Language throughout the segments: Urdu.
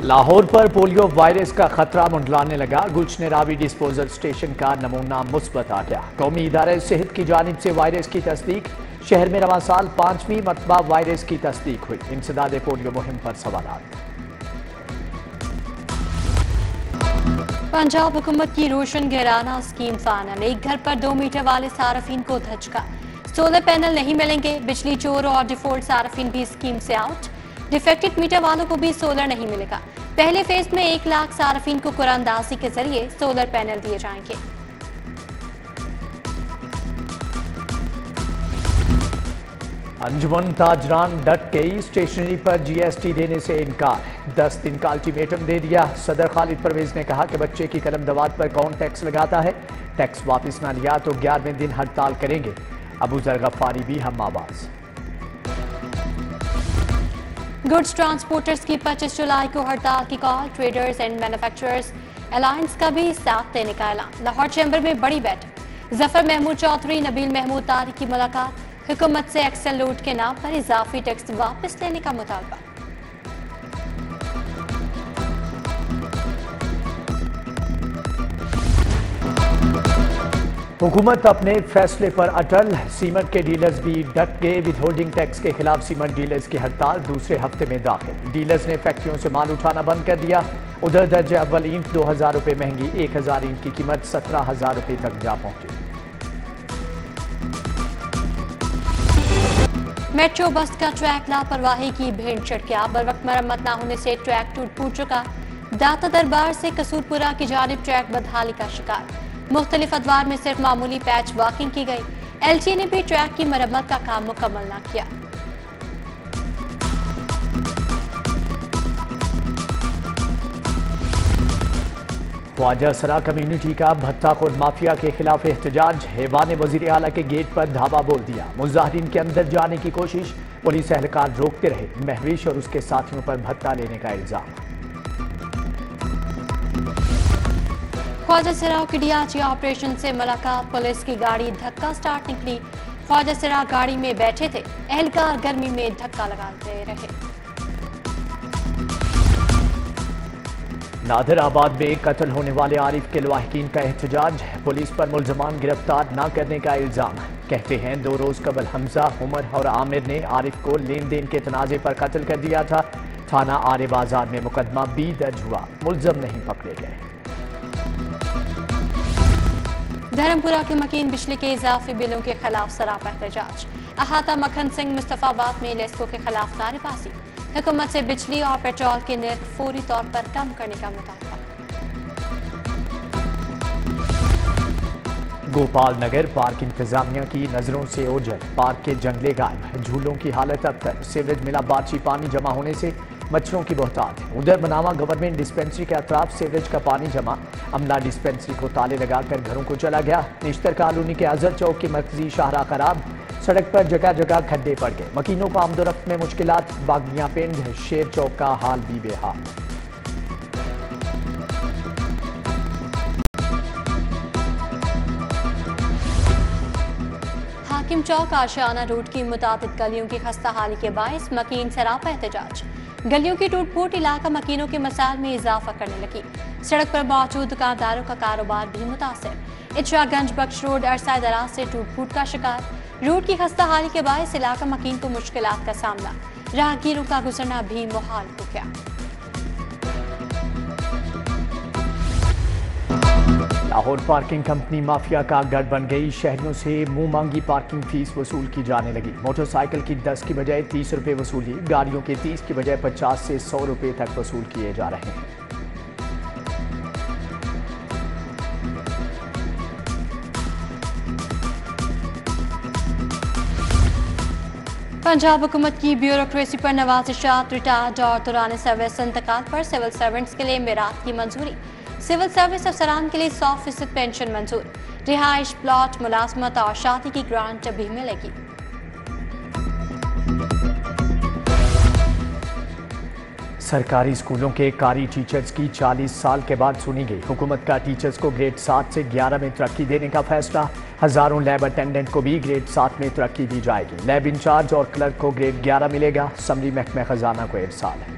لاہور پر پولیو وائرس کا خطرہ منڈلانے لگا. گلشن راوی ڈسپوزل اسٹیشن کا نمونہ مثبت آ گیا. قومی ادارہ صحت کی جانب سے وائرس کی تصدیق. شہر میں رواں سال 5ویں مرتبہ وائرس کی تصدیق ہوئی. انسداد پولیو مہم پر سوالات. پنجاب حکومت کی روشن گھرانہ اسکیم فائنل. ایک گھر پر 2 میٹر والے صارفین کو دھچکا. سولر پینل نہیں ملیں گے. بجلی چور اور ڈیفالٹ صارفین بھی اسکیم سے آؤٹ. ڈیفیکٹڈ میٹر والوں کو بھی سولر نہیں ملے گا. پہلے فیز میں 1 لاکھ صارفین کو قرآن اندازی کے ذریعے سولر پینل دیے جائیں گے. انجمن تاجران ڈٹ گئی. اسٹیشنری پر GST دینے سے انکار. 10 دن کا الٹیمیٹم دے دیا. صدر خالد پرویز نے کہا کہ بچے کی قلم دوات پر کون ٹیکس لگاتا ہے. ٹیکس واپس نہ لیا تو 11ویں دن ہڑتال کریں گے. ابو ذر غفاری بھی ہم آواز. گڈز ٹرانسپورٹرز کی 25 جولائی کو ہڑتال کی کال. ٹریڈرز اینڈ مینوفیکچررز الائنس کا بھی ساتھ دینے کا اعلان. لاہور چیمبر میں بڑی بیٹھک. ظفر محمود چودھری نبیل محمود طارق کی ملاقات. حکومت سے ایکسل لوڈ کے نام پر اضافی ٹیکس واپس لینے کا مطالبہ. حکومت اپنے فیصلے پر اٹل. سیمنٹ کے ڈیلرز بھی ڈٹ گئے. ود ہولڈنگ ٹیکس کے خلاف سیمنٹ ڈیلرز کی ہڑتال دوسرے ہفتے میں داخل. ڈیلرز نے فیکٹریوں سے مال اٹھانا بند کر دیا. ادھر درجہ اول اینٹ 2000 روپے مہنگی. 1000 اینٹ کی قیمت 17000 روپے تک جا پہنچی. میٹرو بس کا ٹریک لاپرواہی کی بھینٹ چڑھ گیا. بروقت مرمت نہ ہونے سے ٹریک ٹوٹ پھوٹ چکا. داتا دربار سے قصور پورہ کی جانب ٹریک بدحالی کا شکار. مختلف ادوار میں صرف معمولی پیچ واکنگ کی گئی. LT نے بھی ٹریک کی مرمت کا کام مکمل نہ کیا. خواجہ سرا کمیونٹی کا بھتہ خور مافیا کے خلاف احتجاج. ایوان وزیر اعلیٰ کے گیٹ پر دھاوا بول دیا. مظاہرین کے اندر جانے کی کوشش. پولیس اہلکار روکتے رہے. مہوش اور اس کے ساتھیوں پر بھتہ لینے کا الزام. خواجہ سرا کی DRG آپریشن سے ملاقات. پولیس کی گاڑی دھکا سٹارٹ نکلی. خواجہ سرا گاڑی میں بیٹھے تھے. اہلکار گرمی میں دھکا لگاتے رہے. نادر آباد میں قتل ہونے والے عارف کے لواحقین کا احتجاج. پولیس پر ملزمان گرفتار نہ کرنے کا الزام. کہتے ہیں 2 روز قبل حمزہ، عمر اور عامر نے عارف کو لین دین کے تنازع پر قتل کر دیا تھا. تھانہ آرے بازار میں مقدمہ بھی درج ہوا. ملزم نہیں پکڑے گئے. دھرمپورہ کے مکین بجلی کے اضافی بلوں کے خلاف سراپا احتجاج. احاطہ مکھن سنگھ مصطفیٰ آباد میں لیسکو کے خلاف نعرے بازی. حکومت سے بجلی اور پیٹرول کے نرخ فوری طور پر کم کرنے کا مطالبہ. گوپال نگر پارک انتظامیہ کی نظروں سے اوجھل. پارک کے جنگلے غائب. جھولوں کی حالت ابتر. سیوریج ملا بارشی پانی جمع ہونے سے مچھروں کی بہتات. ادھر بناوا گورنمنٹ ڈسپنسری کے اطراف سیوریج کا پانی جمع. عملہ ڈسپنسری کو تالے لگا کر گھروں کو چلا گیا. نشتر کالونی کے اظہر چوک کی مرکزی شاہراہ خراب. سڑک پر جگہ جگہ کھڈے پڑ گئے. مکینوں کو آمد و رفت میں مشکلات. باغیاں پنڈ شیر چوک کا حال بھی بے حال. حاکم چوک آشیانہ روڈ کی متعدد گلیوں کی خستہ حالی کے باعث مکین سراپا احتجاج. گلیوں کی ٹوٹ پھوٹ علاقہ مکینوں کے مسائل میں اضافہ کرنے لگی. سڑک پر موجود دکانداروں کا کاروبار بھی متاثر. اچرا گنج بخش روڈ عرصہ دراز سے ٹوٹ پھوٹ کا شکار. روڈ کی خستہ حالی کے باعث علاقہ مکین کو مشکلات کا سامنا. راہگیروں کا گزرنا بھی محال ہو گیا. لاہور پارکنگ کمپنی مافیا کا گڑھ بن گئی. شہریوں سے منہ مانگی پارکنگ فیس وصول کی جانے لگی. موٹر سائیکل کی 10 کی بجائے 30 روپے وصولی. گاڑیوں کے 30 کی بجائے 50 سے 100 روپے تک وصول کیے جا رہے ہیں. پنجاب حکومت کی بیوروکریسی پر نوازشات. ریٹائرڈ اور دوران سروس انتقال پر سول سرونٹس کے لیے میراث کی منظوری. سول سروس افسران کے لیے 100% پینشن منظور. رہائش، پلاٹ، ملازمت اور شادی کی گرانٹ بھی ملے گی. سرکاری اسکولوں کے قاری ٹیچرز کی 40 سال کے بعد سنی گئی. حکومت کا ٹیچرز کو گریڈ 7 سے 11 میں ترقی دینے کا فیصلہ. ہزاروں لیب اٹینڈنٹ کو بھی گریڈ 7 میں ترقی دی جائے گی. لیب انچارج اور کلرک کو گریڈ 11 ملے گا. اسمبلی محکمہ خزانہ کو ارسال ہے.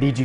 DG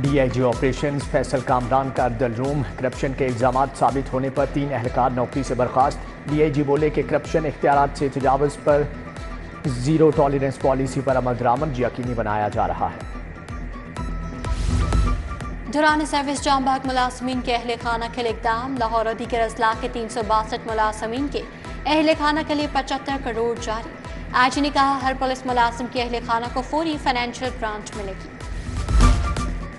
D I G operations Faisal Kamran کا ارد الروم، کرپشن کے الزامات ثابت ہونے پر 3 اہلکار نوکری سے برخاست۔ ڈی آئی جی بولے کہ کرپشن اختیارات سے تجاوز پر زیرو ٹالرنس پالیسی پر عمل درآمد یقینی بنایا جا رہا ہے۔ دوران سروس جام باغ ملازمین کے اہل خانہ کے لیے اقدام، لاہور اور دیگر اضلاع کے 362 ملازمین کے اہل خانہ کے لیے 75 کروڑ جاری۔ آئی جی نے کہا ہر پولیس ملازم کے اہل خانہ کو فوری فائنینشیل گرانٹ ملے گی۔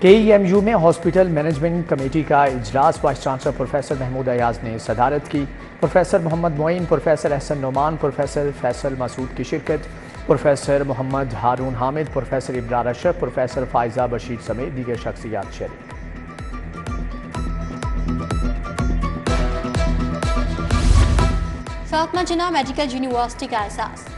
کے ای ایم یو میں ہاسپٹل مینجمنٹ کمیٹی کا اجلاس vice chancellor professor Mahmood Ayaz نے صدارت کی۔ Professor Muhammad Moin, professor Ahsan Noman, professor Faisal Masood کی شرکت، professor Muhammad Haroon Hamid, professor Abrar Ashraf, professor Faiza Bashir سمیت دیگر شخصیات شریک۔ فاطمہ جناح میڈیکل یونیورسٹی کا احساس،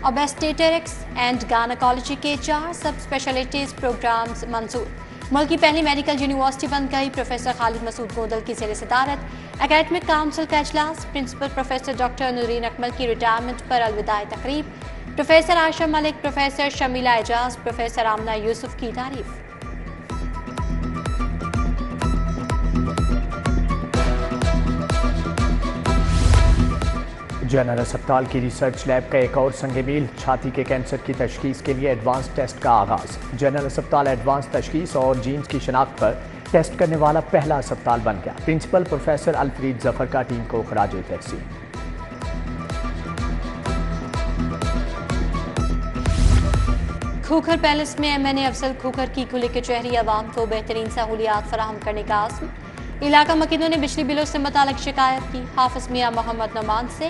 اوبسٹیٹرکس اینڈ گائنیکالوجی کے 4 سب اسپیشلٹیز پروگرامز منظور۔ ملک کی پہلی میڈیکل یونیورسٹی بن گئی۔ پروفیسر خالد مسعود گودل کی زیر صدارت اکیڈمک کونسل کا اجلاس۔ پرنسپل پروفیسر ڈاکٹر نورین اکمل کی ریٹائرمنٹ پر الوداعی تقریب۔ پروفیسر عائشہ ملک، پروفیسر شمیلہ اعجاز، پروفیسر آمنہ یوسف کی تعریف۔ جنرل اسپتال کی ریسرچ لیب کا ایک اور سنگ میل، چھاتی کے کینسر کی تشخیص کے لیے ایڈوانس ٹیسٹ کا آغاز۔ جنرل اسپتال ایڈوانس تشخیص اور جینز کی شناخت پر ٹیسٹ کرنے والا پہلا اسپتال بن گیا۔ پرنسپل پروفیسر الفرید ظفر کا ٹیم کو خراج تحسین۔ کھوکھر پیلس میں ایم این اے افضل کھوکھر کی کھلی کچہری، عوام کو بہترین سہولیات فراہم کرنے کا عزم۔ علاقہ مکینوں نے بجلی بلوں سے متعلق شکایت کی۔ حافظ میاں محمد نعمان سے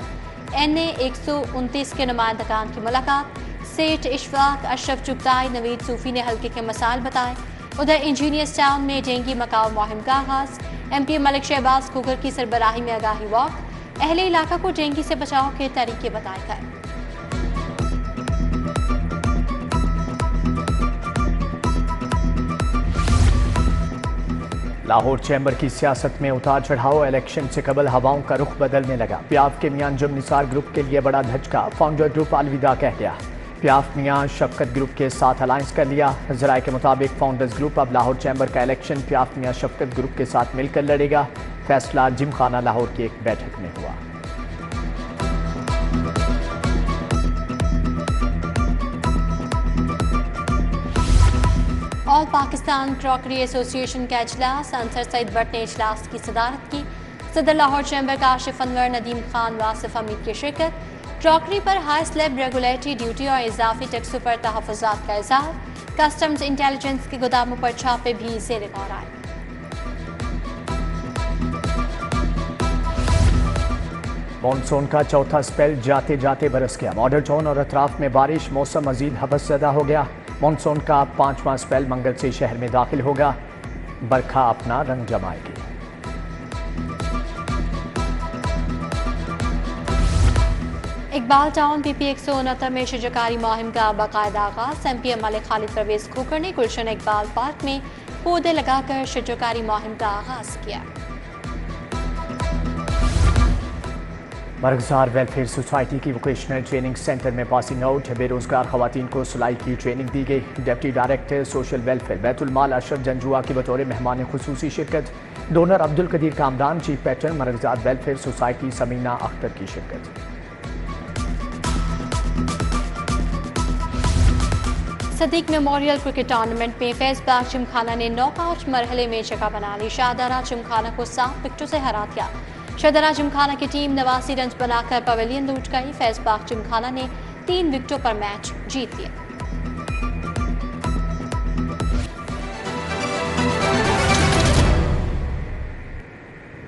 این اے 129 کے نمائندگان کی ملاقات۔ سیٹھ اشفاق، اشرف چغتائی، نوید صوفی نے حلقے کے مسائل بتائے۔ ادھر انجینئرز ٹاؤن میں ڈینگی مکاؤ مہم کا آغاز۔ ایم پی ملک شہباز کھوکھر کی سربراہی میں آگاہی واک، اہل علاقہ کو ڈینگی سے بچاؤ کے طریقے بتائے گئے۔ لاہور چیمبر کی سیاست میں اتار چڑھاؤ، الیکشن سے قبل ہواؤں کا رخ بدلنے لگا۔ پیاف کے میاں انجم نثار گروپ کے لیے بڑا دھچکا، فاؤنڈر گروپ الوداع کہہ گیا۔ پیاف میاں شفقت گروپ کے ساتھ الائنس کر لیا۔ ذرائع کے مطابق فاؤنڈرز گروپ اب لاہور چیمبر کا الیکشن پیاف میاں شفقت گروپ کے ساتھ مل کر لڑے گا۔ فیصلہ جم خانہ لاہور کی ایک بیٹھک میں ہوا۔ آل پاکستان کراکری ایسوسی ایشن کا اجلاس، انصر سعید بٹ نے اجلاس کی صدارت کی۔ صدر لاہور چیمبر کا آصف انور، ندیم خان، واصف حمید کی شرکت۔ کراکری پر ہائی سلیب ریگولیٹری ڈیوٹی اور اضافی ٹیکسوں پر تحفظات کا اظہار۔ کسٹمز انٹیلیجنس کے گوداموں پر چھاپے بھی زیر غور آئے۔ مانسون کا چوتھا سپیل جاتے جاتے برس گیا۔ ماڈل ٹاؤن اور اطراف میں بارش، موسم مزید حبس زدہ ہو گیا۔ مانسون کا 5واں سپیل منگل سے شہر میں داخل ہوگا۔ برکھا اپنا رنگ جمائے گی۔ اقبال ٹاؤن پی پی 169 میں شجرکاری مہم کا باقاعدہ آغاز۔ ایم پی ایم ملک خالد پرویز کھوکھر نے گلشن اقبال پارک میں پودے لگا کر شجرکاری مہم کا آغاز کیا۔ مرغزار ویلفیئر سوسائٹی کی ووکیشنل ٹریننگ سینٹر میں پاسنگ آؤٹ، بے روزگار خواتین کو سلائی کی ٹریننگ دی گئی۔ ڈپٹی ڈائریکٹر سوشل ویلفیئر بیت المال اشرف جنجوا کی بطور مہمان خصوصی شرکت۔ Donor Abdul Qadeer Kamran, chief patron Marghzar welfare society Samina Akhtar کی شرکت۔ صدیق میموریل کرکٹ ٹورنامنٹ میں فیض باغ جمخانہ نے ناک آؤٹ مرحلے میں جگہ بنا لی۔ شاہدرہ جمخانہ کو 7 وکٹوں سے ہرا دیا۔ شاہدرہ جمخانہ کی ٹیم 89 رنز بنا کر پویلین لوٹ گئی۔ فیض باغ جمخانہ نے 3 وکٹوں پر میچ جیت لیا۔